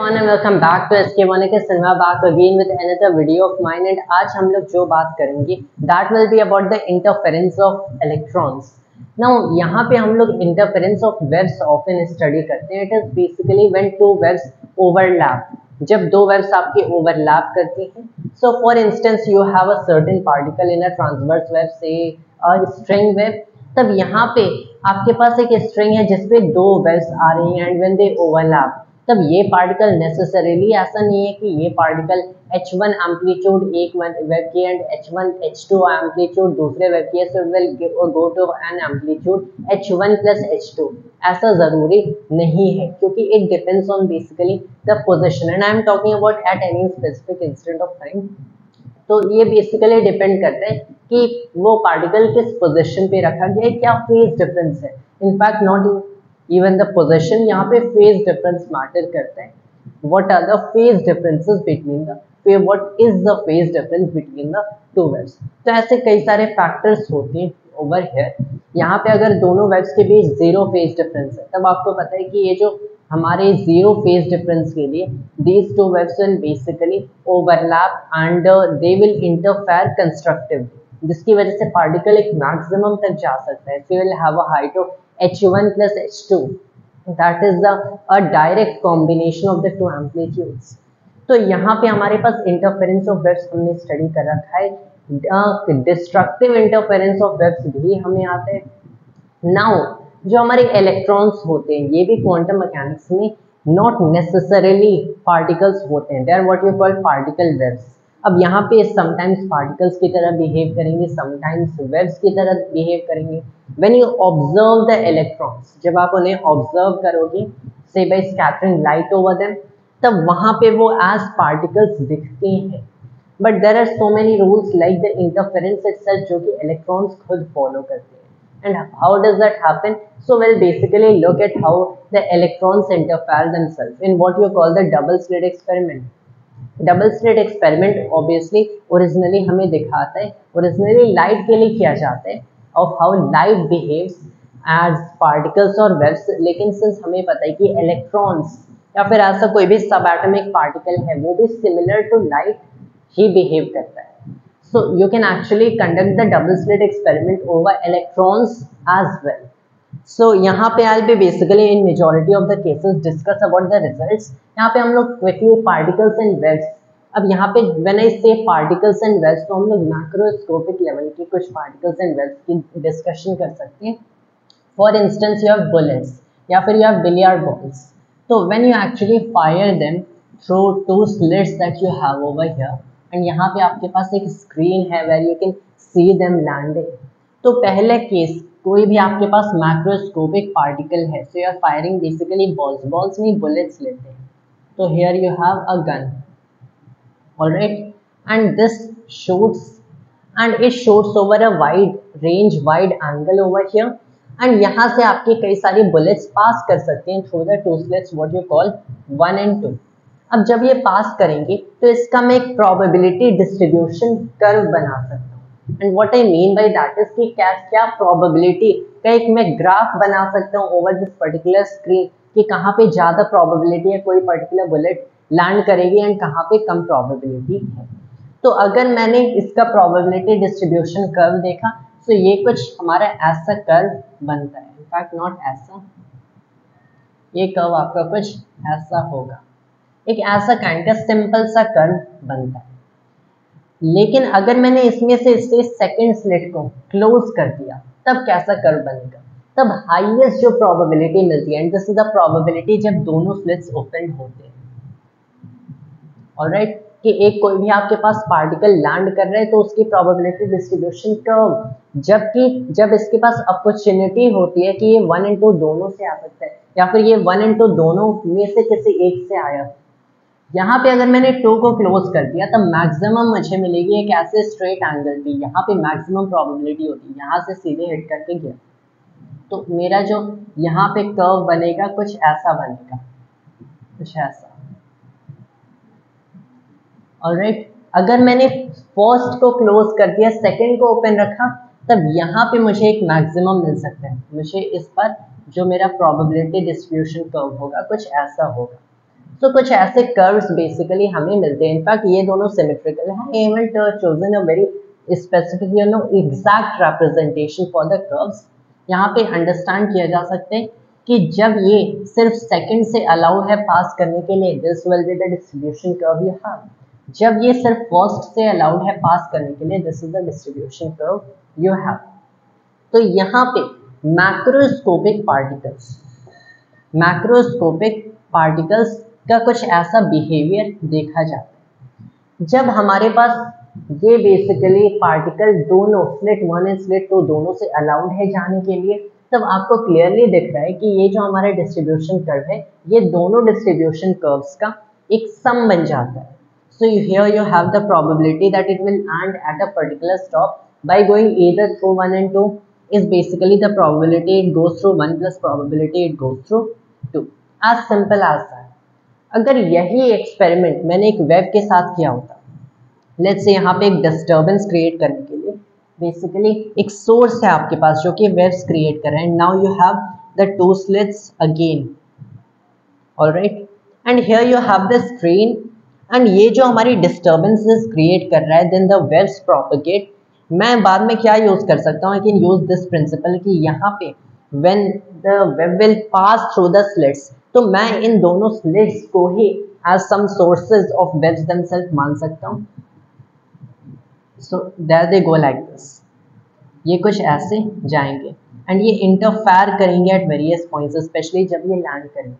everyone and welcome back to SK1 Cinema, back again with another video of mine. And आज हम लोग जो बात करेंगे that will be about the interference of electrons. Now यहाँ पे हम लोग interference of waves often study करते हैं. It is basically when two waves overlap. जब दो waves आपकी overlap करती हैं. So for instance you have a certain particle in a transverse wave, say a string wave. तब यहाँ पे आपके पास एक स्ट्रिंग है जिसपे दो वेव्स आ रही हैं एंड व्हेन दे ओवरलैप, तब ये पार्टिकल नेसेसरीली ऐसा नहीं है कि ये पार्टिकल h1 एम्पलीट्यूड एक वेव की एंड h1 h2 एम्पलीट्यूड दूसरे वेव की है, so will go to an amplitude h1 plus h2. ऐसा जरूरी नहीं है क्योंकि it depends on basically the position and I am talking about at any specific instant of time. तो ये बेसिकली डिपेंड करता है कि वो पार्टिकल किस पोजीशन पे रखा गया है, क्या फेज डिफरेंस है. In fact not even the position, यहाँ पे फेज डिफरेंस मैटर करता है. What are the phase differences between the what is the phase difference between the two waves. तो ऐसे कई सारे फैक्टर्स होते हैं ओवर हियर. यहाँ पे अगर दोनों वेव्स के बीच जीरो फेज डिफरेंस है तब आपको पता है कि ये जो हमारे जीरो फेज डिफरेंस के लिए these two waves will basically overlap and they will interfere constructively, जिसकी वजह से पार्टिकल एक मैक्सिमम तक जा सकता है. So you will have a height of h1 plus h2. That is a direct combination of the two amplitudes. तो यहाँ पे हमारे पास इंटरफेरेंस ऑफ वेव्स हमने स्टडी कर रखा है. डिस्ट्रक्टिव इंटरफेरेंस ऑफ वेव्स भी हमें आता है. नाउ जो हमारे इलेक्ट्रॉन्स होते हैं ये भी क्वांटम मैकेनिक्स में नॉट नेसेसरीली पार्टिकल्स होते हैं. They are what you call particle waves. अब यहाँ पे समटाइम्स पार्टिकल्स की तरह बिहेव करेंगे, समटाइम्स वेव्स की तरह बिहेव करेंगे. When you observe the electrons, जब आप उन्हें ऑब्जर्व करोगे say by scattering light over them, तब वहाँ पे वो एज पार्टिकल्स दिखते हैं. But there are so many rules like the interference itself जो कि इलेक्ट्रॉन्स खुद फॉलो करते हैं. And how does that happen? So we'll basically look at how the electrons interfere themselves in what you call the double slit experiment. Double slit experiment obviously originally हमें दिखाता है, originally light के लिए किया जाता है, of how light behaves as particles or waves. लेकिन since हमें पता है कि electrons या फिर ऐसा कोई भी subatomic particle है वो भी similar to light he behave करता है. So you can actually conduct the double slit experiment over electrons as well. So यहाँ पे I'll be basically in majority of the cases discuss about the results. यहाँ पे हम लोग quickly particles and waves. अब यहाँ पे when I say particles and waves तो हम लोग macroscopic level की कुछ particles and waves की discussion कर सकते हैं. For instance you have bullets या फिर you have billiard balls. So when you actually fire them through two slits that you have over here, and यहाँ पे आपके पास एक स्क्रीन है where you can see them landing. तो पहले केस कोई भी आपके पास मैक्रोस्कोपिक पार्टिकल है, so you are firing basically balls नहीं बुलेट्स लेते हैं. तो here you have a gun, alright, and this shoots and it shoots over a wide range, wide angle over here. And यहाँ से आपके कई सारी बुलेट्स पास कर सकते हैं through the two slits what you call 1 and 2. अब जब ये पास करेंगे तो इसका मैं एक प्रोबेबिलिटी डिस्ट्रीब्यूशन कर्व बना सकता हूँ. And what I mean by that is कि क्या प्रोबेबिलिटी का एक मैं ग्राफ बना सकता हूँ ओवर दिस पर्टिकुलर स्क्रीन कि कहाँ पे ज़्यादा प्रोबेबिलिटी है कोई पर्टिकुलर बुलेट लैंड करेगी एंड कहाँ पे कम प्रोबेबिलिटी है. तो अगर मैंने इसका प्रोबेबिलिटी डिस्ट्रीब्यूशन कर्व देखा तो ये कुछ हमारा ऐसा कर्व बनता है. इनफैक्ट नॉट ऐसा, ये कर्व आपका कुछ ऐसा होगा, एक ऐसा काइंड का सिंपल सा कर्व बनता है. लेकिन अगर मैंने इसमें से इसके सेकंड स्लिट को क्लोज कर दिया तब कैसा कर्व बनेगा, तब हाईएस्ट जो प्रोबेबिलिटी मिलती है, and this is the probability जब दोनों स्लिट्स ओपन होते हैं, ऑलराइट, कि एक कोई भी आपके पास पार्टिकल लैंड कर रहा है तो उसकी प्रोबेबिलिटी डिस्ट्रीब्यूशन कर्व, जबकि जब इसके पास अपॉर्चुनिटी होती है कि ये 1 and 2 दोनों से आ सकता है या फिर ये 1 and 2 दोनों में से किसी एक से आया. यहाँ पे अगर मैंने 2 को क्लोज कर दिया तब मैक्सिमम मुझे मिलेगी एक ऐसे स्ट्रेट एंगल पे, यहाँ पे मैक्सिमम प्रोबेबिलिटी होती है, यहाँ से सीधे हिट करके गया तो मेरा जो यहाँ पे कर्व बनेगा कुछ ऐसा बनेगा, कुछ ऐसा, ऑलराइट. अगर मैंने फर्स्ट को क्लोज कर दिया सेकंड को ओपन रखा तब यहाँ पे मुझे एक मैक्सिमम मिल सकता है. मुझे इस पर जो मेरा प्रोबेबिलिटी डिस्ट्रीब्यूशन कर्व होगा कुछ ऐसा होगा. तो कुछ ऐसे कर्व्स बेसिकली हमें मिलते हैं। इनफैक्ट ये दोनों सिमेट्रिकल हैं। I haven't chosen a very specific exact representation for the curves. यहाँ पे अंडरस्टैंड किया जा सकते हैं कि जब ये सिर्फ सेकंड से अलाउ है पास करने के लिए, this will be the distribution curve you have. जब ये सिर्फ फर्स्ट से अलाउड है पास करने के लिए, this is the distribution curve you have. तो यहाँ पे मैक्रोस्कोपिक पार्टिकल्स का कुछ ऐसा बिहेवियर देखा जाता है। जब हमारे पास ये बेसिकली पार्टिकल दोनों स्लिट 1 एंड स्लिट 2 दोनों से अलाउड है जाने के लिए, तब आपको क्लियरली दिख रहा है कि ये जो हमारा डिस्ट्रीब्यूशन कर्व है, ये दोनों डिस्ट्रीब्यूशन कर्व्स का एक सम बन जाता है। So here you have the probability that it will end at a particular stop by going either through 1 and 2 is basically the probability it goes through 1 plus probability it goes through 2. As simple as that. अगर यही experiment मैंने एक wave के साथ किया होता, let's say यहाँ पे एक डिस्टर्बेंस क्रिएट करने के लिए बेसिकली एक सोर्स है आपके पास जो कि वेव्स क्रिएट कर रहे हैं। Now you have the 2 slits again, alright, and here you have the screen and ये जो हमारी डिस्टर्बेंसेस क्रिएट कर रहा है, देन द वेव्स प्रोपेगेट। मैं बाद में क्या यूज कर सकता हूँ, I can use this principle कि यहाँ पे when the wave will pass through the slits, तो मैं इन दोनों स्लिट्स को ही as some sources of waves themselves मान सकता हूँ। So there they go like this, ये कुछ ऐसे जाएंगे एंड ये इंटरफेयर करेंगे एट वेरियस पॉइंट्स, स्पेशली जब ये लैंड करेंगे।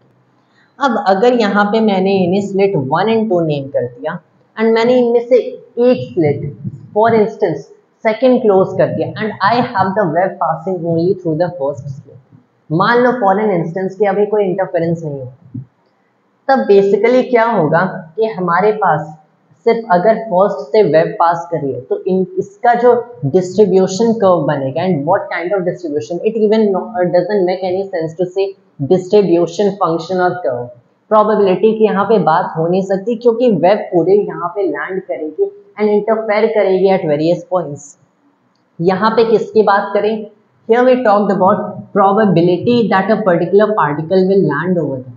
अब अगर यहाँ पे मैंने इन्हें स्लिट 1 एंड 2 नेम कर दिया एंड मैंने इनमें से एक slit for instance second close कर दिया and I have the wave passing only through the first slit, मान लो फॉर एन इंस्टेंस कि अभी कोई इंटरफेरेंस नहीं होता, तब बेसिकली क्या होगा कि हमारे पास सिर्फ अगर फर्स्ट से वेव पास करिए तो इसका जो डिस्ट्रीब्यूशन कर्व बनेगा, and what kind of distribution, it even doesn't make any sense to say distribution function और कर्व। प्रोबेबिलिटी की यहाँ पे बात हो नहीं सकती क्योंकि वेव पूरे यहाँ पे लैंड करेगी एंड इंटरफेयर करेगी एट वेरियस पॉइंट्स। यहाँ पे किसकी बात करें, here we talked about probability that a particular particle will land over there.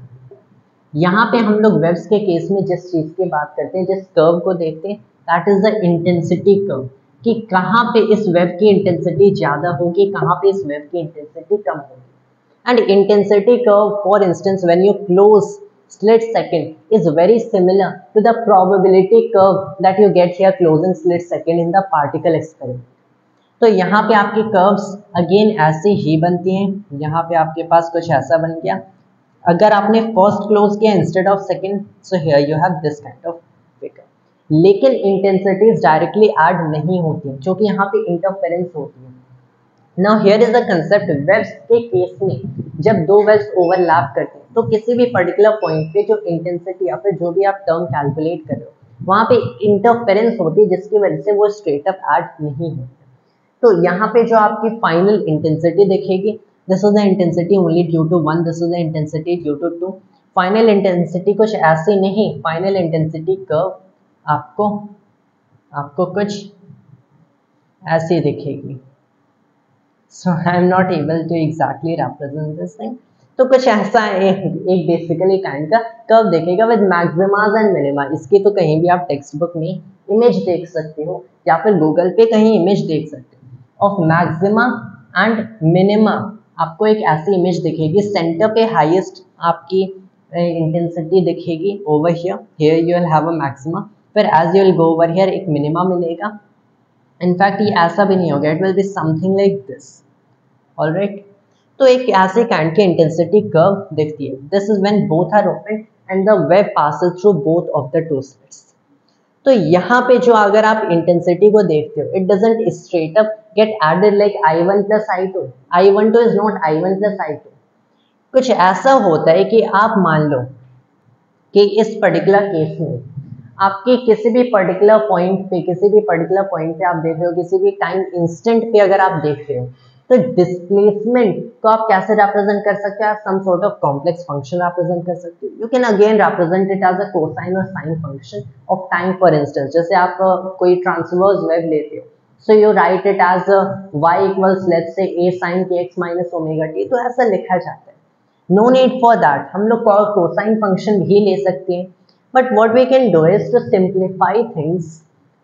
यहाँ पे हम लोग वेव्स के केस में जिस चीज़ की बात करते हैं, जिस कर्व को देखते हैं, that is the intensity curve, कि कहाँ पे इस वेव की इंटेंसिटी ज़्यादा होगी, कहाँ पे इस वेव की इंटेंसिटी कम होगी। And intensity curve for instance when you close slit second is very similar to the probability curve that you get here closing slit second in the particle experiment. तो यहाँ पे आपकी कर्व्स अगेन ऐसे ही बनती हैं। यहाँ पे आपके पास कुछ ऐसा बन गया, अगर आपने फर्स्ट क्लोज किया instead of second, so here you have this kind of figure. लेकिन इंटेंसिटीज डायरेक्टली ऐड नहीं होती क्योंकि यहाँ पे इंटरफेरेंस होती है। Now here is the concept, waves के केस में जब दो वेव्स ओवरलैप करते हैं तो किसी भी पर्टिकुलर पॉइंट पे जो इंटेंसिटी या फिर जो भी आप टर्म कैलकुलेट कर रहे हो, वहाँ पे इंटरफेरेंस होती है जिसकी वजह से वो स्ट्रेट अप ऐड नहीं होती। तो यहाँ पे जो आपकी फाइनल इंटेंसिटी दिखेगी, this is the intensity only due to 1, this is the intensity due to 2. Final intensity कुछ ऐसी नहीं, फाइनल इंटेंसिटी कर्व आपको कुछ ऐसी दिखेगी। So I am not able to exactly represent this thing. तो कुछ ऐसा एक बेसिकली काइंड का कर्व देखेगा विद मैक्सिमास एंड मिनिमा। इसकी तो कहीं भी आप टेक्स्ट बुक में इमेज देख सकते हो या फिर गूगल पे कहीं इमेज देख सकते हो ऑफ मैक्सिमा एंड मिनिमा। आपको एक ऐसी इमेज दिखेगी, सेंटर पे हाईएस्ट आपकी इंटेंसिटी दिखेगी over here, here you will have a maxima, फिर as you will go over here एक मिनिमा मिलेगा। इनफैक्ट ये ऐसा भी नहीं होगा, it will be something like this, alright. तो एक ऐसे काइंड की इंटेंसिटी कर्व दिखती है। This is when both are open and the wave passes through both of the two slits. तो यहाँ पे जो अगर आप इंटेंसिटी को देखते हो, it doesn't straight up get added like I1 plus I2. I12 is not I1 plus I2. कुछ ऐसा होता है कि आप मान लो कि इस पर्टिकुलर केस में आपके किसी भी पर्टिकुलर पॉइंट पे आप देख रहे हो, किसी भी टाइम इंस्टेंट पे अगर आप देख रहे हो, तो डिस्प्लेसमेंट को आप कैसे रिप्रेजेंट कर सकते हो? Some sort of complex function represent कर सकते हो। You can again represent it as a cosine और sine function of time. For instance, जैसे आप कोई ट्रांसवर्स वेव लेते हो, so you write it as y equals let's say a sin kx minus omega t, तो ऐसा लिखा जाता है। नो नीड फॉर दैट, हम लोग कोसाइन फंक्शन भी ले सकते हैं, but what we can do is to simplify things,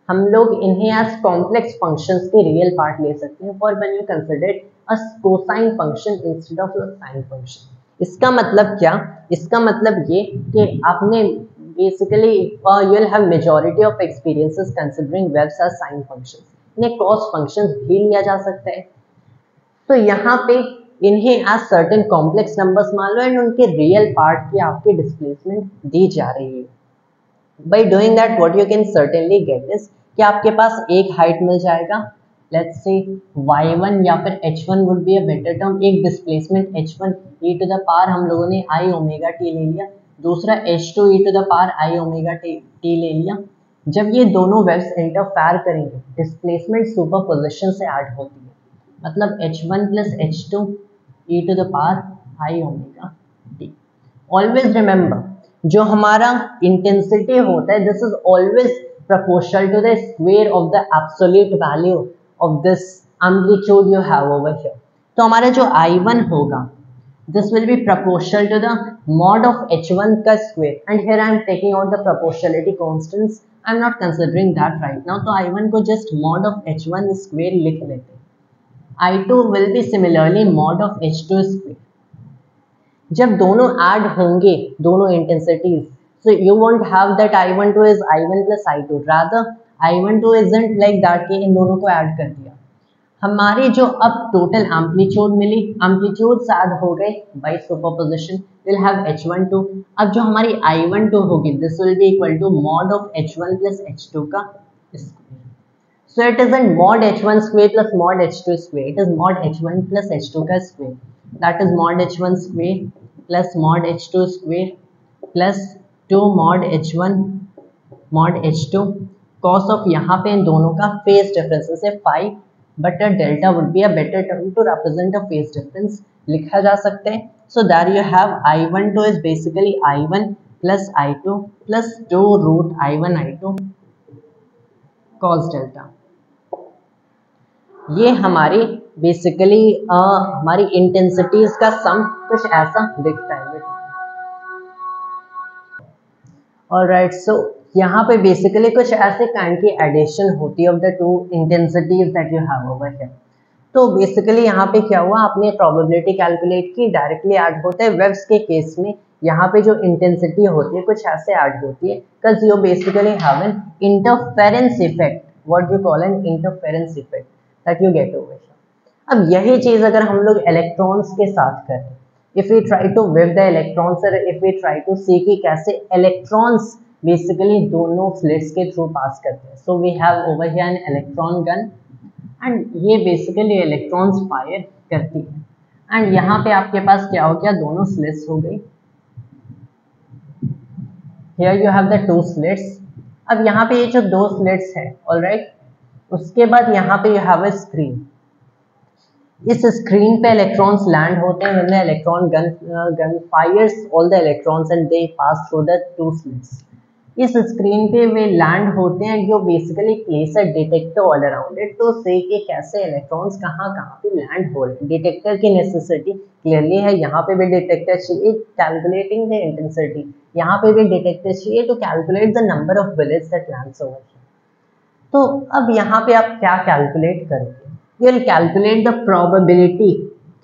हम लोग इन्हें एज कॉम्प्लेक्स फंक्शंस के रियल पार्ट ले सकते हैं for when you consider a cosine function instead of a sine function. इसका मतलब क्या, इसका मतलब ये कि आपने basically you will have majority of experiences considering waves as sine functions, इन्हें कॉस फंक्शंस भी लिया जा सकता है। तो यहाँ पे इन्हें एज सर्टेन कॉम्प्लेक्स नंबर्स मान लो एंड उनके रियल पार्ट की आपकी डिस्प्लेसमेंट दी जा रही है। By doing that what you can certainly get is कि आपके पास एक हाइट मिल जाएगा, लेट्स से y1 या फिर h1 would be a better term, एक displacement h1 e to the power हम लोगों ने i ओमेगा t ले लिया, दूसरा h2 e to the power i omega t ले लिया। जब ये दोनों वेव्स इंटरफेयर करेंगे डिस्प्लेसमेंट सुपरपोजिशन से ऐड होती है, मतलब h1 plus h2 e to the power i omega t। Always remember जो हमारा इंटेंसिटी होता है this is always proportional to the square of the absolute value of this amplitude you have over here। तो हमारा जो I1 होगा this will be proportional to the mod of H1 का square, and here I am taking out the proportionality constants, I am not considering that right now, तो I1 को just mod of H1 square लिख लेते हैं। I2 will be similarly mod of H2 square। जब दोनों add होंगे दोनों intensities, so you won't have that I12 is I1 plus I2, rather I12 isn't like that कि इन दोनों को ऐड कर दिया। हमारी जो अब टोटल एम्पलीट्यूड मिली, एम्पलीट्यूड ऐड हो गए bye superposition, will have H12। अब जो हमारी I12 होगी this will be equal to mod of H1 plus H2 का square. So it isn't mod H1 square plus mod H2 square, it is mod H1 plus H2 का square, that is mod H1 square plus mod H2 square plus 2 mod H1 mod H2 cos of यहाँ पे इन दोनों का phase difference है 5 but delta would be a better term to represent a phase difference लिखा जा सकते हैं। So that you have I12 is basically I1 plus I2 plus 2 root I1 I2 cos delta. ये हमारी बेसिकली हमारी intensities का सम कुछ ऐसा दिखता है। ऑलराइट, सो यहाँ पे बेसिकली कुछ ऐसे काइंड की एडिशन होती है of the to intensities that you have over here. तो बेसिकली यहाँ पे क्या हुआ, आपने प्रोबेबिलिटी कैलकुलेट की, डायरेक्टली ऐड होता है। वेव्स के केस में यहाँ पे जो इंटेंसिटी होती है कुछ ऐसे ऐड होती है, because you basically have an interference effect, what you call an interference effect that you get over here. अब यही चीज अगर हम लोग इलेक्ट्रॉन्स के साथ करें, if we try to wave the electrons or if we try to see कि कैसे electrons basically दोनों slits के through pass करते हैं। so we have over here an electron gun and ये basically electrons fire करती है and यहाँ पे आपके पास क्या हो गया, दोनों slits हो गई। here you have the two slits। अब यहाँ पे ये जो दो slits है, alright, उसके बाद यहाँ पे you have a screen। इस स्क्रीन पे इलेक्ट्रॉन्स लैंड होते हैं, when the electron gun fires all the electrons and they pass through the two slits। इस स्क्रीन पे वे लैंड होते हैं जो basically place a detector all around it to say कि कैसे इलेक्ट्रॉन्स कहाँ कहाँ पे लैंड हो रहे हैं। डिटेक्टर की नेसेसिटी क्लियरली है, यहाँ पे भी डिटेक्टर चाहिए कैलकुलेटिंग द इंटेंसिटी, यहाँ पे भी डिटेक्टर चाहिए to calculate the number of bullets that lands over. तो अब यहाँ पे आप क्या कैलकुलेट करोगे, you will calculate the probability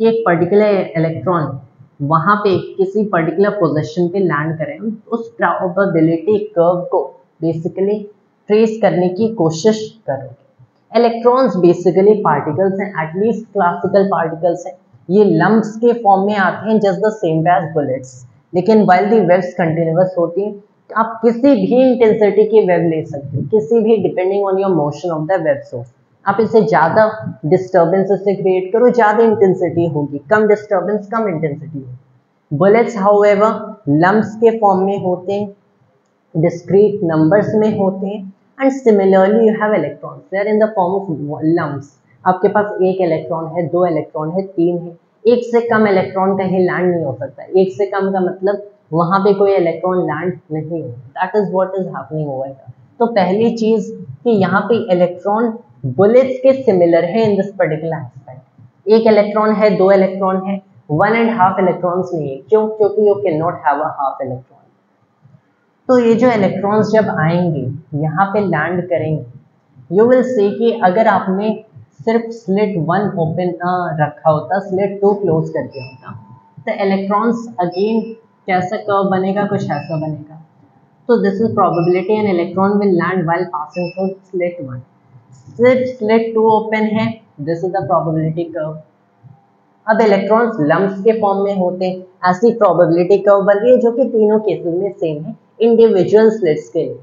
कि एक पर्टिकुलर इलेक्ट्रॉन वहाँ पे किसी पर्टिकुलर पोजीशन पे लैंड करें, उस प्रोबेबिलिटी कर्व को बेसिकली ट्रेस करने की कोशिश करोगे। इलेक्ट्रॉन्स बेसिकली पार्टिकल्स हैं, एटलीस्ट क्लासिकल पार्टिकल्स हैं, ये लम्प्स के फॉर्म में आते हैं just the same as bullets, लेकिन व्हाइल दी वेव्स कंटिन्यूअस होती हैं आप किसी भी इंटेंसिटी की वेव ले सकते हो, किसी भी depending on your motion of the wave source. आप इसे ज़्यादा डिस्टर्बेंस से क्रिएट करो, ज़्यादा इंटेंसिटी होगी, कम डिस्टर्बेंस कम इंटेंसिटी होगी। बुलेट्स हाउएवर लम्प्स के फॉर्म में होते हैं, डिस्क्रीट नंबर्स में होते हैं and similarly you have electrons they are in the form of lumps. आपके पास एक इलेक्ट्रॉन है, दो इलेक्ट्रॉन है, तीन है, एक से कम इलेक्ट्रॉन कहीं लैंड नहीं हो सकता। एक से कम का मतलब वहाँ पे कोई इलेक्ट्रॉन लैंड नहीं हो, that is what is happening over here. तो पहली चीज कि यहाँ पे इलेक्ट्रॉन बुलेट्स के सिमिलर है इन दिस पर्टिकुलर एस्पेक्ट। एक इलेक्ट्रॉन है, दो इलेक्ट्रॉन है, 1.5 इलेक्ट्रॉन्स नहीं है। क्यों? क्योंकि you can not have a half electron. तो ये जो इलेक्ट्रॉन्स जब आएंगे यहाँ पे लैंड करेंगे, यू विल सी कि अगर आपने सिर्फ स्लिट 1 ओपन रखा होता, स्लिट 2 क्लोज कर दिया होता, तो इलेक्ट्रॉन्स अगेन कैसा कर्व बनेगा? कुछ ऐसा बनेगा। तो this is probability an electron will land while passing through slit 1। सिर्फ स्लिट 2 ओपन है, this is the probability curve. अब इलेक्ट्रॉन्स लम्प्स के फॉर्म में होते हैं, ऐसी प्रोबेबिलिटी कर्व बन रही है जो कि तीनों केसेस में सेम है इंडिविजुअल स्लिट्स के लिए।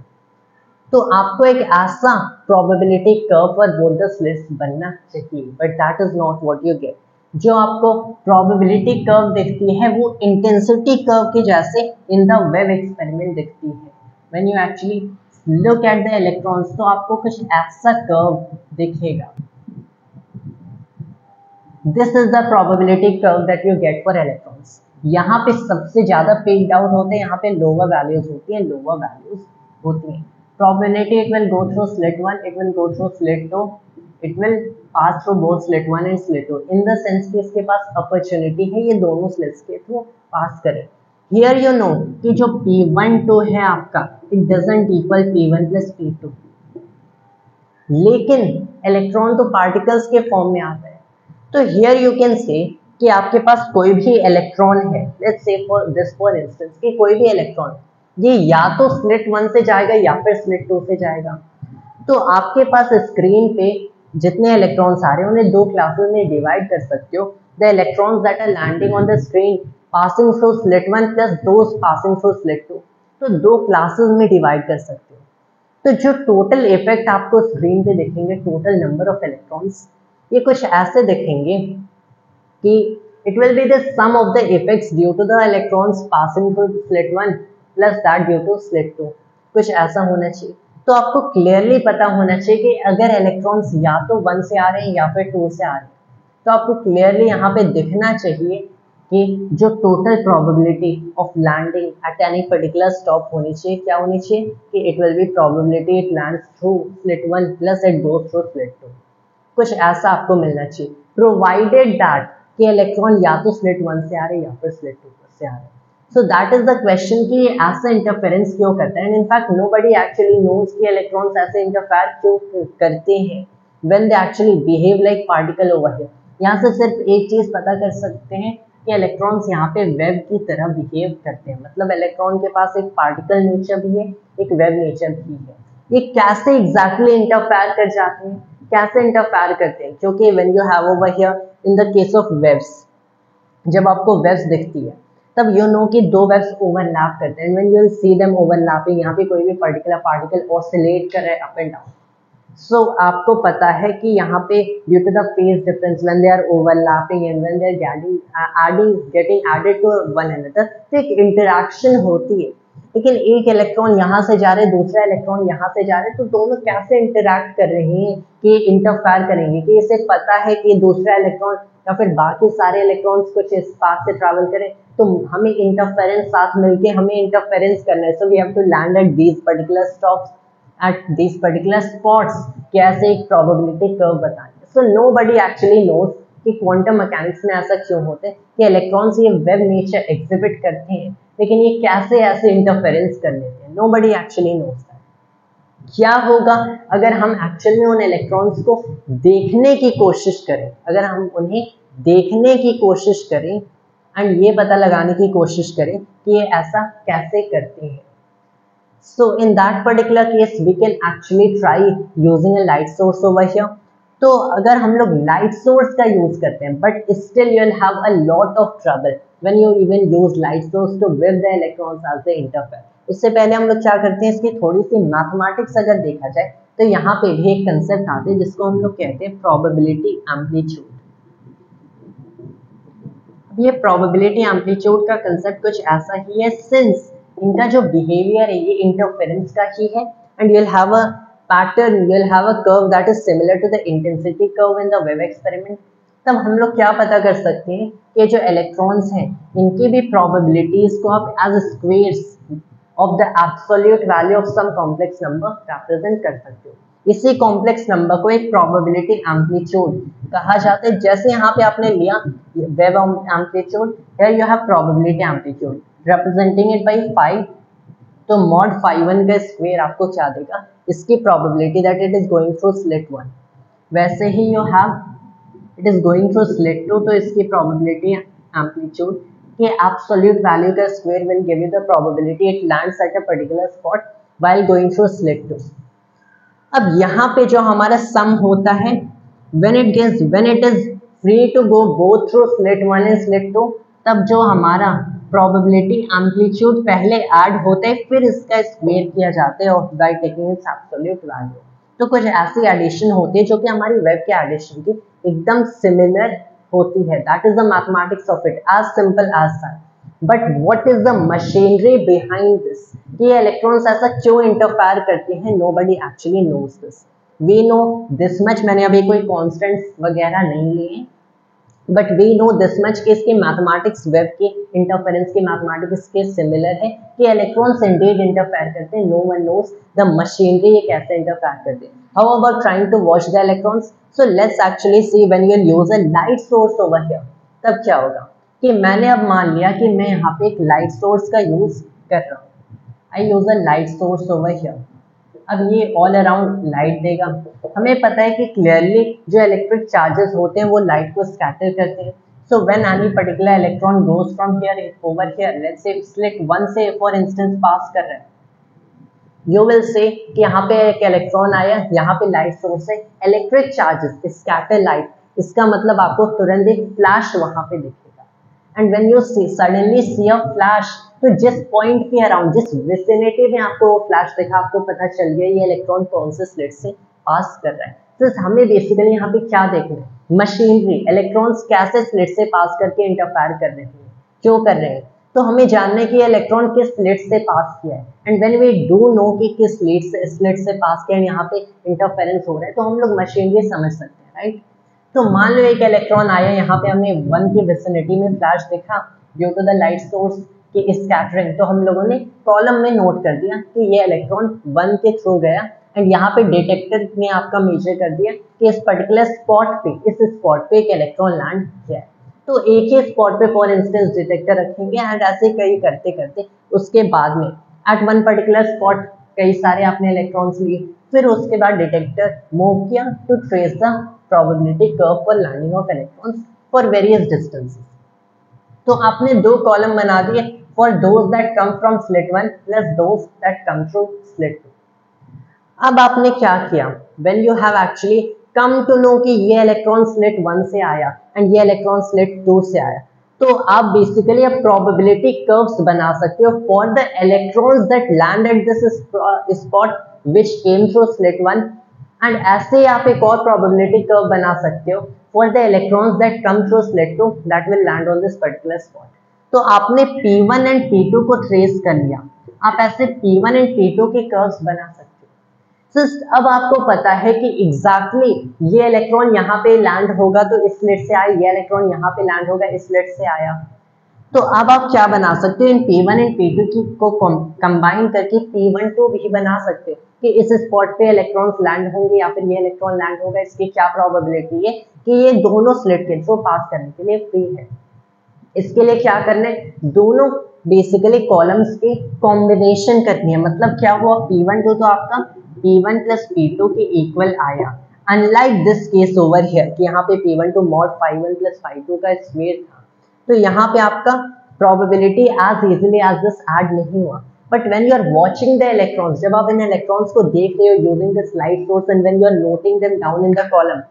तो आपको एक ऐसा probability curve for both the slits बनना चाहिए, but that is not what you get. जो आपको प्रोबेबिलिटी कर्व दिखती है वो इंटेंसिटी कर्व के जैसे इन द वेव एक्सपेरिमेंट दिखती है। When you actually look at the electrons तो आपको कुछ ऐसा कर्व दिखेगा। This is the probability curve that you get for electrons. यहाँ पे सबसे ज्यादा पीक्ड आउट होते हैं, यहाँ पे लोअर वैल्यूज होती हैं, लोअर वैल्यूज होती हैं। Probability it will go through slit 1, it will go through slit 2, it will pass through both slit 1 and slit 2 in the sense कि इसके पास अपॉर्चुनिटी है ये दोनों स्लिट्स के थ्रू पास करे। Here you know कि जो P12 है आपका it doesn't equal P1 plus P2, लेकिन इलेक्ट्रॉन तो पार्टिकल्स के फॉर्म में आता है। तो here you can say कि आपके पास कोई भी इलेक्ट्रॉन है, let's say for this for instance कि कोई भी इलेक्ट्रॉन ये या तो स्लिट 1 से जाएगा या फिर स्लिट 2 से जाएगा। तो आपके पास स्क्रीन पे जितने इलेक्ट्रॉन्स आ रहे हैं उन्हें दो क्लासेस में डिवाइड कर सकते हो। The electrons that are landing on the screen passing through slit 1 plus those passing through slit 2, तो दो क्लासेस में डिवाइड कर सकते हो। तो जो टोटल इफेक्ट आपको स्क्रीन पे दिखेंगे, टोटल नंबर ऑफ इलेक्ट्रॉन्स, ये कुछ ऐसे दिखेंगे कि it will be the sum of the effects due to the electrons passing through slit 1 plus that due to slit 2, कुछ ऐसा होना चाहिए। तो आपको क्लियरली पता होना चाहिए कि अगर इलेक्ट्रॉन्स या तो 1 से आ रहे हैं या फिर 2 से आ रहे हैं, तो आपको क्लियरली यहाँ पे दिखना चाहिए कि जो total probability of landing at any particular stop होनी चाहिए, क्या होनी चाहिए कि it will be probability it lands through slit 1 plus it goes through slit 2, कुछ ऐसा आपको मिलना चाहिए, प्रोवाइडेड दैट कि इलेक्ट्रॉन या तो स्लिट 1 से आ रहे हैं या फिर स्लिट 2 से आ रहे हैं। So that is the question कि ये ऐसा इंटरफेरेंस क्यों करते हैं। And in fact nobody actually knows कि इलेक्ट्रॉन्स ऐसे इंटरफेयर क्यों करते हैं when they actually behave like particle over here. यहाँ से सिर्फ एक चीज पता कर सकते हैं कि इलेक्ट्रॉन्स यहाँ पे वेव की तरह बिहेव करते हैं, मतलब इलेक्ट्रॉन के पास एक पार्टिकल नेचर भी है, एक वेव नेचर भी है। ये कैसे एग्जैक्टली इंटरफेयर कर जाते हैं, कैसे इंटरफेयर करते हैं, क्योंकि when you have over here in the case of waves, जब आपको वेव्स दिखती है तब यू नो कि दो वेव्स ओवरलैप करते हैं। When you will see them overlapping, यहाँ पे कोई भी पर्टिकुलर पार्टिकल ऑसिलेट कर रहा है अप एंड डाउन, सो आपको पता है कि यहाँ पे due to the phase difference when they are overlapping and when they are getting added to one another, तो एक इंटरेक्शन होती है। लेकिन एक इलेक्ट्रॉन यहाँ से जा रहे, दूसरा इलेक्ट्रॉन यहाँ से जा रहे, तो दोनों कैसे इंटरेक्ट कर रहे हैं कि इंटरफेयर करेंगे, कि इसे पता है कि दूसरा इलेक्ट्रॉन या फिर बाकी सारे इलेक्ट्रॉन्स कुछ इस पाथ से ट्रैवल करें, तो हमें इंटरफेरेंस साथ मिलके हमें इंटरफेरेंस करना है। So we have to land at these particular stops at these particular spots, कैसे एक probability curve बताएंगे। So nobody actually knows कि क्वांटम मैकेनिक्स में ऐसा क्यों होता है कि इलेक्ट्रॉन्स ये वेव नेचर एग्जिबिट करते हैं, लेकिन ये कैसे ऐसे इंटरफेरेंस कर लेते हैं, nobody actually knows that। क्या होगा अगर हम एक्चुअल में उन इलेक्ट्रॉन्स को देखने की कोशिश करें, अगर हम उन्हें देखने की कोशिश करें एंड ये पता लगाने की कोशिश करें कि ये ऐसा कैसे करते हैं। So in that particular case we can actually try using a light source over here। तो अगर हम लोग light source का यूज करते हैं, but still you will have a lot of trouble when you even use light source to wave the electrons as they interfere। उससे पहले हम लोग क्या करते हैं, इसकी थोड़ी सी मैथमेटिक्स अगर देखा जाए तो यहाँ पे भी एक कंसेप्ट आते हैं जिसको हम लोग कहते हैं प्रोबेबिलिटी एम्पलीट्यूड। ये प्रोबेबिलिटी एम्पलीट्यूड का कंसेप्ट कुछ ऐसा ही है, सिंस इनका जो बिहेवियर है ये इंटरफेरेंस का ही है, and you will have a pattern, you will have a curve that is similar to the intensity curve in the wave experiment. तब हम लोग क्या पता कर सकते हैं कि जो इलेक्ट्रॉन्स हैं इनकी भी प्रोबेबिलिटीज को आप as squares of the absolute value of some complex number represent कर सकते हो। इसी कॉम्प्लेक्स नंबर को एक प्रोबेबिलिटी एम्पलीट्यूड कहा जाता है। जैसे यहाँ पे आपने लिया wave amplitude, here you have probability amplitude representing it by 5, तो मॉड phi 1 का स्क्वायर आपको क्या देगा, इसकी probability that it is going through slit 1। वैसे ही you have it is going through slit 2, तो इसकी प्रोबेबिलिटी एम्पलीट्यूड के एब्सोल्यूट वैल्यू का square will give you the probability it lands at a particular spot while going through slit 2। अब यहाँ पे जो हमारा सम होता है when it is free to go both through slit 1 and slit 2, तब जो हमारा probability amplitude पहले ऐड होते हैं फिर इसका स्क्वायर किया जाता है by taking its absolute value। तो कुछ ऐसी एडिशन होती है जो कि हमारी वेव के एडिशन की एकदम सिमिलर होती है। That is the mathematics of it, as simple as that. But what is the machinery behind this, कि ये इलेक्ट्रॉन्स ऐसा क्यों इंटरफेयर करते हैं, nobody actually knows this. We know this much, मैंने अभी कोई कॉन्स्टेंट्स वगैरह नहीं लिए, but we know this much कि इसके मैथमेटिक्स वेव के इंटरफेरेंस के मैथमेटिक्स के सिमिलर है कि इलेक्ट्रॉन्स इंडीड इंटरफेयर करते हैं। No one knows the machinery ये कैसे इंटरफेयर करते हैं। How about trying to watch the electrons, so let's actually see when you use a light source over here, तब क्या होगा कि मैंने अब मान लिया कि मैं यहाँ पे एक लाइट सोर्स का यूज कर रहा हूँ। I use a light source over here. अब ये ऑल अराउंड लाइट देगा। हमें पता है कि क्लियरली जो इलेक्ट्रिक चार्जेस होते हैं वो लाइट को स्कैटर करते हैं। So when any particular electron goes from here over here, let's say slit 1 से फॉर इंस्टेंस पास कर रहा है, यू विल से कि यहाँ पे एक इलेक्ट्रॉन आया, यहाँ पे लाइट सोर्स है, इलेक्ट्रिक चार्जेस स्कैटर लाइट, इसका मतलब आपको तुरंत एक फ्लैश वहां पे दिखेगा। And when you suddenly see a flash, तो जिस पॉइंट के अराउंड, जिस विसिनिटी में आपको वो फ्लैश दिखा, आपको पता चल गया ये इलेक्ट्रॉन कौन से स्लिट से पास कर रहा है। तो हमें बेसिकली यहाँ पे क्या देखना है, मशीनरी, इलेक्ट्रॉन्स कैसे स्लिट से पास करके इंटरफेयर कर रहे हैं, क्यों कर रहे हैं। तो हमें जानना है कि इलेक्ट्रॉन किस स्लिट से पास किया है। And when we do know कि किस स्लिट से पास किया है, यहाँ पे इंटरफेरेंस हो रहा है, तो हम लोग मशीनरी समझ सकते हैं, राइट। तो मान लो एक इलेक्ट्रॉन आया, यहाँ पे हमने 1 की विसिनिटी में फ्लैश देखा due to the light source की स्कैटरिंग, तो हम लोगों ने कॉलम में नोट कर दिया कि ये इलेक्ट्रॉन 1 के थ्रू गया। एंड यहाँ पे डिटेक्टर ने आपका मेजर कर दिया कि इस पर्टिकुलर स्पॉट पे, इस स्पॉट पे एक इलेक्ट्रॉन लैंड किया है। तो एक ही स्पॉट पे फॉर इंस्टेंस डिटेक्टर रखेंगे एंड ऐसे कई करते करते उसके बाद में एट वन पर्टिकुलर स्पॉट कई सारे आपने इलेक्ट्रॉन्स लिए, फिर उसके बाद डिटेक्टर मूव किया to trace the probability curve for landing of electrons for various distances. तो आपने 2 कॉलम बना दिए for those that come from slit 1 plus those that come through slit 2। अब आपने क्या किया, when you have actually come to know कि ये इलेक्ट्रॉन स्लिट 1 से आया एंड ये इलेक्ट्रॉन स्लिट 2 से आया, तो आप बेसिकली अब प्रोबेबिलिटी कर्व्स बना सकते हो for the electrons that land at this spot which came through slit 1। And ऐसे आप एक और प्रोबेबिलिटी कर्व बना सकते हो for the electrons that come through slit 2 that will land on this particular spot. तो आपने P1 एंड P2 को ट्रेस कर लिया, आप ऐसे P1 एंड P2 के कर्व्स बना सकते हो। अब आपको पता है कि एग्जैक्टली ये इलेक्ट्रॉन यहाँ पे लैंड होगा तो इस स्लिट से आया, ये इलेक्ट्रॉन यहाँ पे लैंड होगा इस स्लिट से आया। तो अब आप क्या बना सकते हो, इन P1 एंड P2 की को कंबाइन करके P12 भी बना सकते हो कि इस स्पॉट पे इलेक्ट्रॉन्स लैंड होंगे या फिर ये इलेक्ट्रॉन लैंड होगा, इसकी क्या प्रोबेबिलिटी है कि ये दोनों स्लिट के थ्रू पास करने के लिए फ्री है। इसके लिए क्या करना है, दोनों बेसिकली कॉलम्स के कॉम्बिनेशन करनी है। मतलब क्या हुआ, P12 तो आपका P1 प्लस P2 के इक्वल आया, unlike this case over here कि यहाँ पे P12 mod phi 1 plus phi 2 का स्क्वायर था, तो यहाँ पे आपका probability as easily as this add नहीं हुआ। But when you are watching the electrons, जब आप इन इलेक्ट्रॉन्स को देख रहे हो using this light source and when you are noting them down in the column,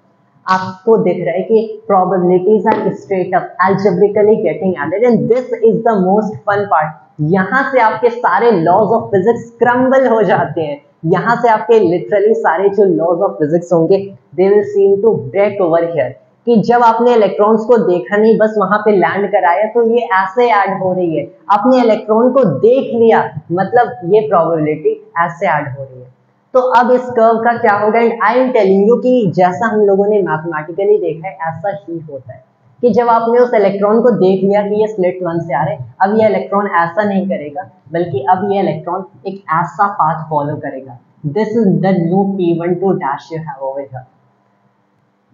आपको दिख रहा है कि probabilities are straight up algebraically getting added and this is the most fun part। यहाँ से आपके सारे लॉज ऑफ फिजिक्स क्रम्बल हो जाते हैं, यहाँ से आपके लिटरली सारे जो लॉज ऑफ फिजिक्स होंगे they will seem to break over here. कि जब आपने इलेक्ट्रॉन्स को देखा नहीं, बस वहां पे लैंड कराया, तो ये ऐसे ऐड हो रही है। आपने इलेक्ट्रॉन को देख लिया, मतलब ये प्रोबेबिलिटी ऐसे ऐड हो रही है। तो अब इस कर्व का क्या होगा, and I am telling you कि जैसा हम लोगों ने मैथमेटिकली देखा है ऐसा ही होता है कि जब आपने उस इलेक्ट्रॉन को देख लिया कि ये स्लिट 1 से आ रहे हैं, अब ये इलेक्ट्रॉन ऐसा नहीं करेगा, बल्कि अब ये इलेक्ट्रॉन एक ऐसा पाथ फॉलो करेगा This is the new P12 dash you have over here.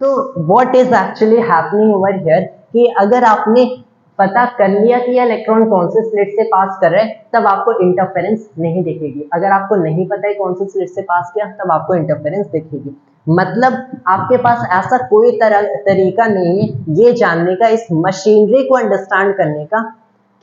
तो what is actually happening over here कि अगर आपने पता कर लिया कि ये इलेक्ट्रॉन कौन से स्लिट से पास कर रहे हैं तब आपको इंटरफेरेंस नहीं दिखेगी। अगर आपको नहीं पता है कौन से स्लिट से पास किया तब आपको इंटरफेरेंस दिखेगी। मतलब आपके पास ऐसा कोई तरीका नहीं है ये जानने का, इस मशीनरी को अंडरस्टैंड करने का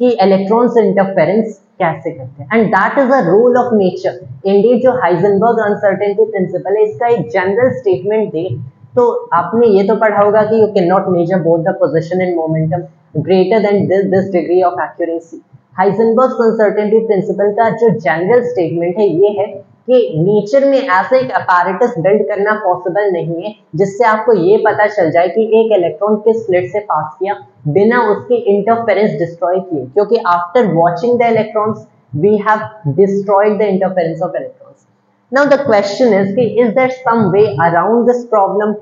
कि इलेक्ट्रॉन से इंटरफेरेंस कैसे करते हैं। And that is a rule of nature. Indeed जो हाइजेनबर्ग अनसर्टेनिटी प्रिंसिपल है इसका एक जनरल स्टेटमेंट दे तो आपने ये तो पढ़ा होगा कि you can not measure both the position and momentum greater than this degree of accuracy. Heisenberg uncertainty principle का जो जनरल स्टेटमेंट है ये है कि नेचर में ऐसे एक अपैरेटस बिल्ड करना पॉसिबल नहीं है जिससे आपको ये पता चल जाए कि एक इलेक्ट्रॉन किस स्लिट से पास किया बिना उसके इंटरफेरेंस डिस्ट्रॉय किए, क्योंकि after watching the electrons we have destroyed the interference of electrons. Now the question is कि is there some way around this problem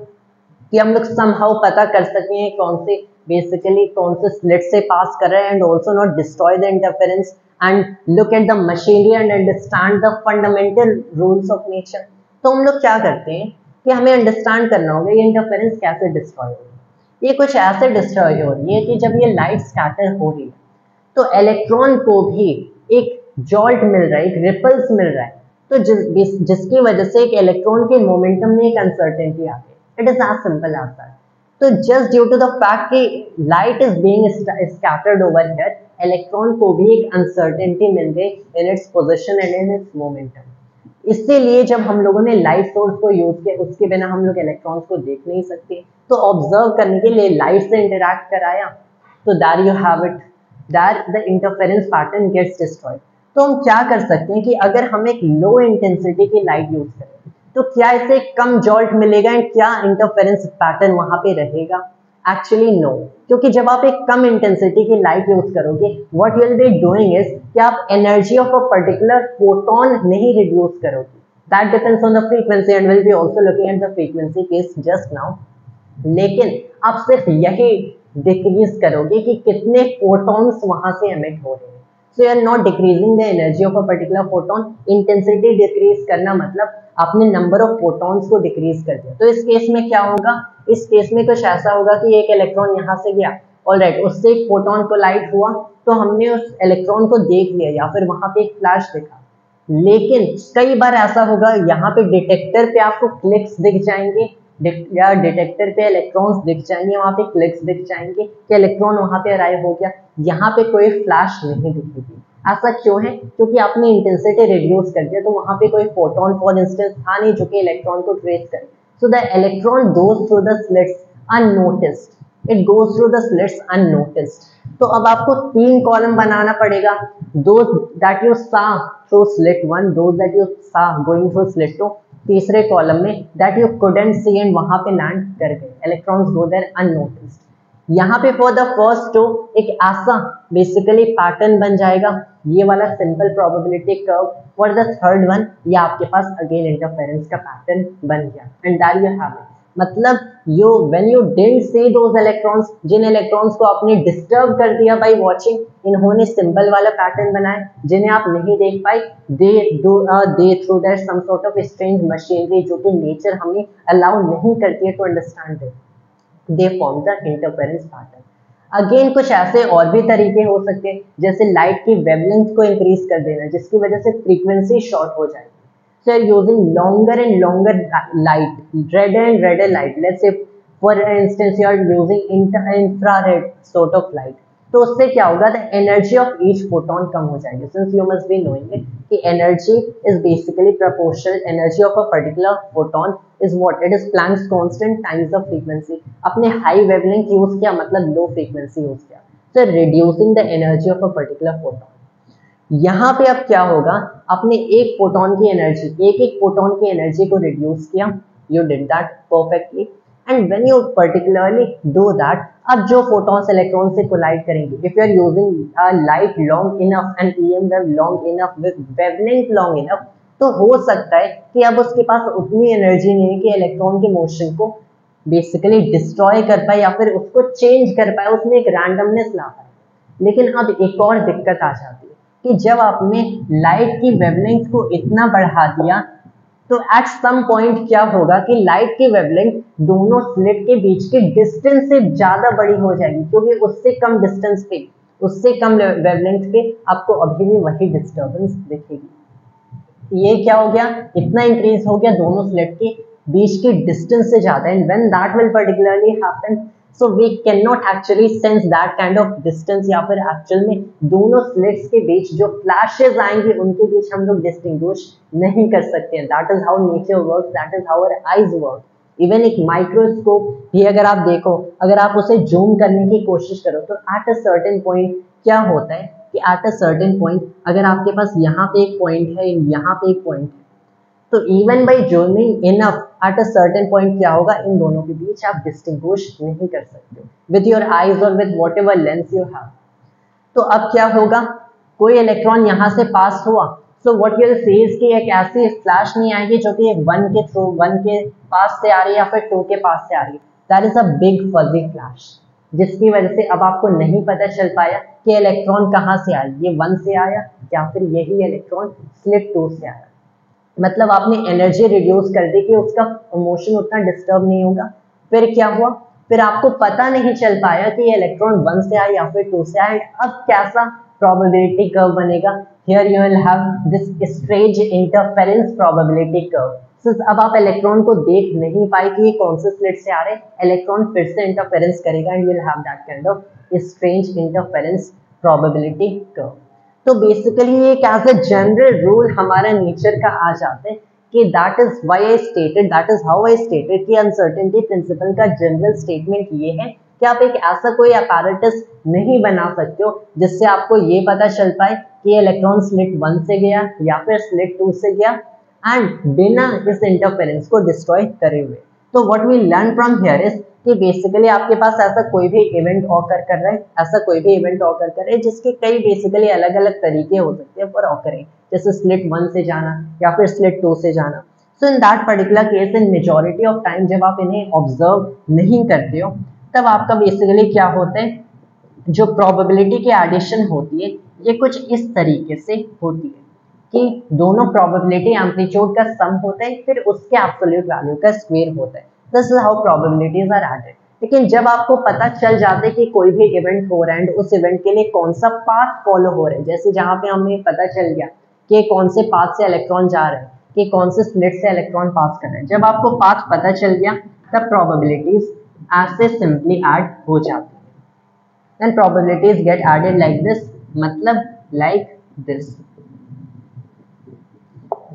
कि हम लोग समहाउ पता कर सकें कौन से स्लिट से पास कर रहे हैं and also not destroy the interference and look at the machinery and understand the fundamental rules of nature. तो हम लोग क्या करते हैं कि हमें अंडरस्टैंड करना होगा ये इंटरफेरेंस कैसे डिस्ट्रॉय हो रही है। ये कुछ ऐसे डिस्ट्रॉय हो रही है कि जब ये लाइट स्कैटर हो रही है तो इलेक्ट्रॉन को भी एक जॉल्ट मिल रहा है, एक रिपल्स मिल रहा है, तो जिसकी वजह से एक इलेक्ट्रॉन के मोमेंटम में एक अनसर्टेनिटी आ गई। It is as simple as that. तो just due to the fact कि light is being scattered over here, electron को भी एक अनसर्टेनिटी मिल गई in its position and in its momentum. इसीलिए जब हम लोगों ने लाइट सोर्स को यूज किया उसके बिना हम लोग इलेक्ट्रॉन्स को देख नहीं सकते, तो ऑब्जर्व करने के लिए लाइट से इंटरैक्ट कराया, तो that you have it, that the interference pattern gets destroyed. तो हम क्या कर सकते हैं कि अगर हम एक लो इंटेंसिटी की लाइट यूज करें तो क्या इसे कम जॉल्ट मिलेगा एंड क्या इंटरफेरेंस पैटर्न वहां पे रहेगा? एक्चुअली नो, क्योंकि जब आप एक कम इंटेंसिटी की लाइट यूज करोगे what you will be doing is कि आप energy of a particular photon नहीं रिड्यूस करोगे। That depends on the frequency and will be also looking at the frequency case just now. लेकिन आप सिर्फ यही डिक्रीज करोगे कि कितने फोटॉन्स वहां से एमिट हो रहे हैं। So you are not decreasing the energy of a particular photon. Intensity decrease करना मतलब आपने नंबर ऑफ फोटॉन्स को डिक्रीज कर दिया। तो इस केस में क्या होगा? इस केस में कुछ ऐसा होगा कि एक इलेक्ट्रॉन यहाँ से गया, ऑलराइट, उससे एक फोटोन को लाइट हुआ तो हमने उस इलेक्ट्रॉन को देख लिया या फिर वहां पे एक फ्लैश दिखा। लेकिन कई बार ऐसा होगा यहाँ पे डिटेक्टर पे आपको क्लिक्स दिख जाएंगे या डिटेक्टर पे इलेक्ट्रॉन्स दिख जाएंगे, वहां पे क्लिक्स दिख जाएंगे कि इलेक्ट्रॉन वहां पे अराइव हो गया, यहाँ पे कोई फ्लैश नहीं दिखेगी। ऐसा क्यों है? क्योंकि आपने इंटेंसिटी रिड्यूस कर दिया, तो वहां पे कोई फोटोन फॉर इंस्टेंस था नहीं जो कि इलेक्ट्रॉन को ट्रेस करे। So the electron goes through the slits unnoticed, it goes through the slits unnoticed. तो अब आपको 3 कॉलम बनाना पड़ेगा, those that you saw through slit 1, those that you saw going through slit 2, तीसरे कॉलम में that you couldn't see and वहां पे land कर गए, electrons go there unnoticed। यहाँ पे for the first 2 एक ऐसा बेसिकली पैटर्न बन जाएगा, ये वाला simple probability curve. For the third one ये आपके पास अगेन इंटरफेरेंस का पैटर्न बन गया and that you have it. मतलब when you didn't see those electrons, जिन इलेक्ट्रॉन्स को आपने डिस्टर्ब कर दिया बाय वाचिंग, इन्होंने सिंबल वाला पैटर्न बनाया। जिन्हें आप नहीं देख पाए they through that some sort of strange machinery जो कि नेचर हमें अलाउ नहीं करती है to understand it, they form the interference pattern। Again कुछ ऐसे और भी तरीके हो सकते हैं, जैसे लाइट की वेवलेंथ को इंक्रीज कर देना जिसकी वजह से फ्रीक्वेंसी शॉर्ट हो जाएगी। So you're using longer and longer light, redder and redder light. Let's say for instance you are using infrared sort of light, तो उससे क्या होगा? The energy of each photon कम हो जाएगी। Since you must be knowing it कि energy is basically proportional, energy of a particular photon is what? It is Planck's constant times the frequency। अपने high wavelength use किया मतलब low frequency use किया, so reducing the energy of a particular photon। यहाँ पे अब क्या होगा? आपने एक फोटोन की एनर्जी, एक फोटोन की एनर्जी को रिड्यूस किया, you did that perfectly and when you particularly do that, अब जो फोटॉन्स इलेक्ट्रॉन से कोलाइड करेंगे, if you are using light long enough and EM wave long enough with wavelength long enough, तो हो सकता है कि अब उसके पास उतनी एनर्जी नहीं है कि इलेक्ट्रॉन के मोशन को बेसिकली डिस्ट्रॉय कर पाए या फिर उसको चेंज कर पाए, उसमें एक रैंडमनेस ला पाए। लेकिन अब एक और दिक्कत आ जाती है कि जब आपने लाइट की वेवलेंथ को इतना बढ़ा दिया तो एट सम पॉइंट क्या होगा कि लाइट की वेवलेंथ दोनों स्लिट के बीच के डिस्टेंस से ज्यादा बड़ी हो जाएगी, क्योंकि उससे कम डिस्टेंस पे, उससे कम वेवलेंथ पे आपको अभी भी वही डिस्टर्बेंस दिखेगी। ये क्या हो गया, इतना इंक्रीज हो गया दोनों स्लिट के बीच के डिस्टेंस से ज्यादा, and when that will particularly happen, so we can not actually sense that kind of distance, या फिर एक्चुअल में दोनों स्लिट्स के बीच जो फ्लैशेस आएंगे उनके बीच हम लोग डिस्टिंग्विश नहीं कर सकते हैं। That is how nature works, that is how our eyes work. Even एक माइक्रोस्कोप भी अगर आप देखो, अगर आप उसे जूम करने की कोशिश करो, तो एट अ सर्टेन पॉइंट क्या होता है कि एट अ सर्टेन पॉइंट अगर आपके पास यहाँ पे एक पॉइंट है, यहाँ पे एक पॉइंट है, तो even by zooming enough at a certain point क्या होगा, इन दोनों के बीच आप डिस्टिंग्विश नहीं कर सकते विद योर आईज और with what ever lens you have. तो अब क्या होगा, कोई इलेक्ट्रॉन यहाँ से पास हुआ, so what you will see is कि एक ऐसी फ्लैश नहीं आएगी जो कि 1 के थ्रू 1 के पास से आ रही है या फिर 2 के पास से आ रही है। That is a big fuzzy flash, जिसकी वजह से अब आपको नहीं पता चल पाया कि इलेक्ट्रॉन कहाँ से आया, ये 1 से आया या फिर यही इलेक्ट्रॉन स्लिट 2 से आया। मतलब आपने एनर्जी रिड्यूस कर दी कि उसका मोशन उतना डिस्टर्ब नहीं होगा। फिर क्या हुआ, फिर आपको पता नहीं चल पाया कि ये इलेक्ट्रॉन 1 से आया या फिर 2 से आया। अब कैसा प्रोबेबिलिटी कर्व बनेगा, here you will have this strange interference probability curve. अब आप इलेक्ट्रॉन को देख नहीं पाए कि ये कौन से स्लिट से आ रहे, इलेक्ट्रॉन फिर से इंटरफेरेंस करेगा and you will have that kind of strange interference probability curve. तो बेसिकली एक एज अ जनरल रूल हमारा नेचर का आ जाता है कि that is why I stated, that is how I stated कि अनसर्टेनिटी प्रिंसिपल का जनरल स्टेटमेंट ये है कि आप एक ऐसा कोई अपैरेटस नहीं बना सकते हो जिससे आपको ये पता चल पाए कि इलेक्ट्रॉन स्लिट 1 से गया या फिर स्लिट 2 से गया एंड बिना इस इंटरफेरेंस को डिस्ट्रॉय करे हुए। तो what we learn from here is कि बेसिकली आपके पास ऐसा कोई भी इवेंट ऑकर कर रहा है, ऐसा कोई भी इवेंट ऑकर कर रहा है जिसके कई बेसिकली अलग अलग तरीके हो सकते हैं फॉर ऑकरिंग, जैसे स्लिट 1 से जाना या फिर स्लिट 2 से जाना। So in that particular case in majority of time जब आप इन्हें ऑब्जर्व नहीं करते हो, तब आपका बेसिकली क्या होता है, जो प्रोबेबिलिटी की एडिशन होती है ये कुछ इस तरीके से होती है कि दोनों प्रोबेबिलिटी एम्पलीट्यूड का सम होता है, फिर उसके एब्सोल्यूट वैल्यू का स्क्वायर होता है। This is how probabilities are added. लेकिन जब आपको पता चल जाता है कि कोई भी इवेंट हो रहा है एंड उस इवेंट के लिए कौन सा पाथ फॉलो हो रहा है, जैसे जहां पे हमें पता चल गया कि कौन से पाथ से इलेक्ट्रॉन जा रहे हैं, कि कौन से स्लिट से इलेक्ट्रॉन पास कर रहे हैं, जब आपको पाथ पता चल गया तब प्रोबेबिलिटीज ऐसे सिंपली ऐड हो जाती है। then probabilities get added like this, मतलब like this।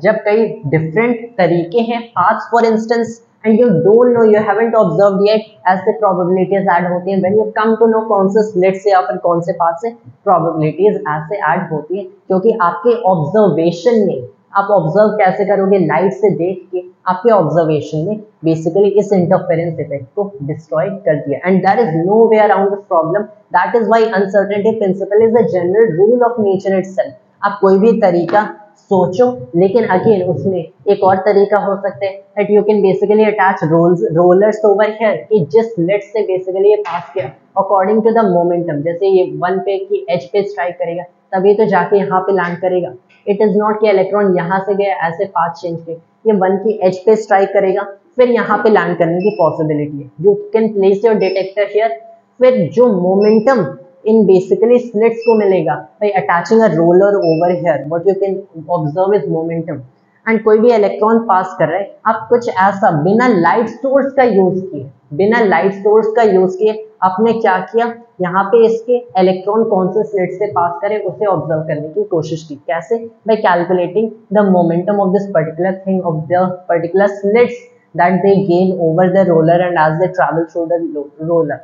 जब कई डिफरेंट तरीके हैं paths for instance and you don't know, you haven't observed yet, ऐसे probabilities add होती हैं। when you come to know कौन से स्लिट से या फिर कौन से पाथ से, probabilities ऐसे add होती है क्योंकि आपके ऑब्जर्वेशन में, आप ऑब्जर्व कैसे करोगे, लाइट से देख के, आपके ऑब्जर्वेशन में बेसिकली इस इंटरफेरेंस इफेक्ट को डिस्ट्रॉय कर दिया and there is no way around this problem. That is why uncertainty principle is a general rule of nature itself. आप कोई भी तरीका सोचो, लेकिन अगेन उसमें एक और तरीका हो सकता है that you can basically attach rollers over here कि जिस स्लिट से बेसिकली ये पास किया अकॉर्डिंग टू द मोमेंटम, जैसे ये 1 पे की एज पे स्ट्राइक करेगा तभी तो जाके यहाँ पे लैंड करेगा। इट इज नॉट कि इलेक्ट्रॉन यहाँ से गया ऐसे पाथ चेंज के, ये 1 की एज पे स्ट्राइक करेगा फिर यहाँ पे लैंड करने की पॉसिबिलिटी है। You can place your detector here, फिर जो मोमेंटम इन बेसिकली स्लिट्स को मिलेगा by attaching a roller over here, what you can observe is momentum। And कोई भी इलेक्ट्रॉन पास कर रहा है, आप कुछ ऐसा बिना लाइट सोर्स का यूज किए, बिना लाइट सोर्स का यूज किए आपने क्या किया, यहाँ पे इसके इलेक्ट्रॉन कौन से स्लिट से पास करे उसे ऑब्जर्व करने की कोशिश की। कैसे? By calculating the momentum of this particular thing of the particular slits that they gain over the roller and as they travel through the roller,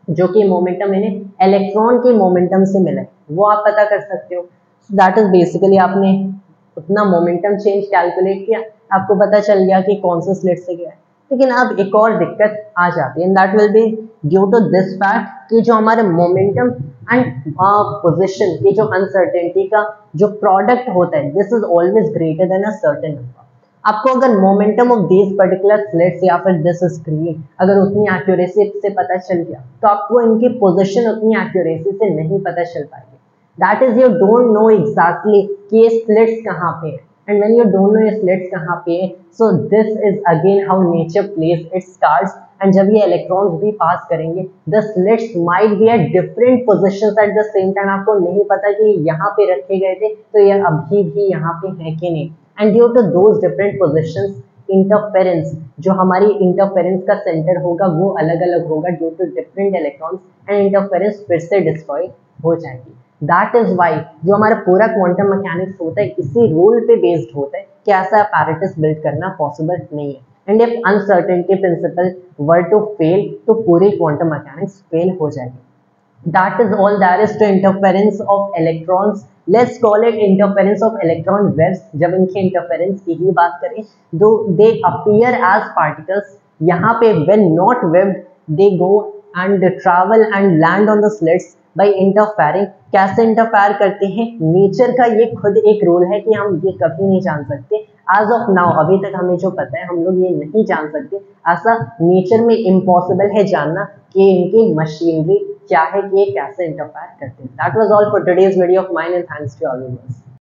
जो कि मोमेंटम इन्हें इलेक्ट्रॉन के मोमेंटम से मिला है वो आप पता कर सकते हो। दैट इज बेसिकली आपने उतना मोमेंटम चेंज कैलकुलेट किया, आपको पता चल गया कि कौन सा स्लिट से गया है। लेकिन अब एक और दिक्कत आ जाती है and that will be due to this fact कि जो हमारे मोमेंटम एंड पोजीशन की जो अनसर्टेनिटी का जो प्रोडक्ट होता है, this is always greater than a certain number. आपको अगर momentum of these particular slits या फिर दिस स्क्रीन अगर उतनी एक्यूरेसी से पता चल गया तो आपको इनकी पोजीशन उतनी एक्यूरेसी से नहीं पता चल पाएगी। That is you don't know exactly कि ये स्लिट्स कहाँ पे है and when you don't know ये स्लिट्स कहाँ पे है, so this is again how nature place it's cards. And जब ये इलेक्ट्रॉन्स भी पास करेंगे, the slits might be at different positions at the same time. आपको नहीं पता कि यहाँ पे रखे गए थे तो ये अभी भी यहाँ पे है कि नहीं। And due to those different positions, interference, जो हमारी इंटरफेरेंस का सेंटर होगा वो अलग अलग होगा due to different electrons, and interference फिर से डिस्ट्रॉय हो जाएगी। दैट इज वाई जो हमारा पूरा क्वांटम मैकेनिक्स होता है इसी रूल पे बेस्ड होता है कि ऐसा apparatus बिल्ड करना पॉसिबल नहीं है। And if uncertainty principle were to fail, तो पूरी क्वांटम मैकेनिक्स फेल हो जाएगी। That is all there is to interference of electrons. Let's call it interference of electron waves। जब इनके interference की ही बात करें, though they appear as particles, यहाँ पे when not waved they go and travel and land on the slits by interfering। कैसे interfere करते हैं, नेचर का ये खुद एक रूल है कि हम ये कभी नहीं जान सकते। एज ऑफ नाउ, अभी तक हमें जो पता है हम लोग ये नहीं जान सकते, ऐसा नेचर में इम्पॉसिबल है जानना कि इनकी मशीनरी क्या है, कि ये कैसे इंटरफेयर करते हैं। That was all for today's video of mine and thanks to all of you.